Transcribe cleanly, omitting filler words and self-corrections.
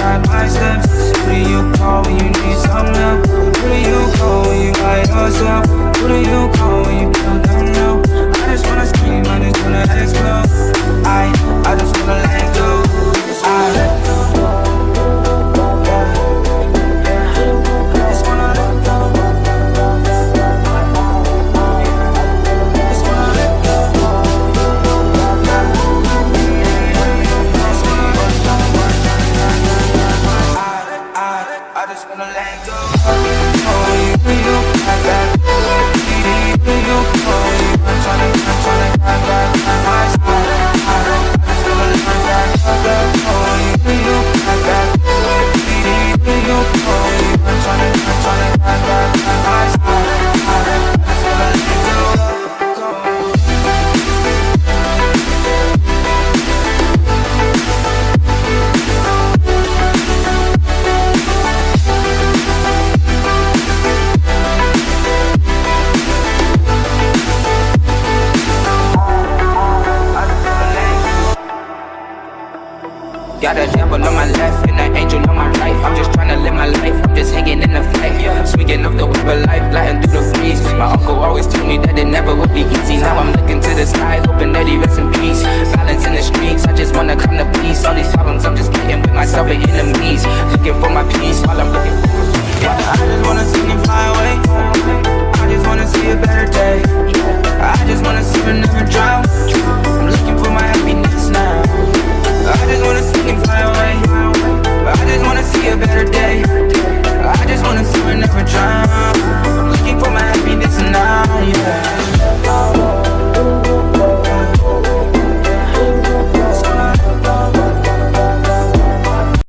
guide my steps. Who do you call when you need some help? Who do you call when you by yourself? Who do you call when you feel down low? I just wanna scream, I just wanna explode. I just wanna let go. I let go. Got a devil on my left and an angel on my right. I'm just trying to live my life, I'm just hanging in the fight. Swinging off the web of life, gliding through the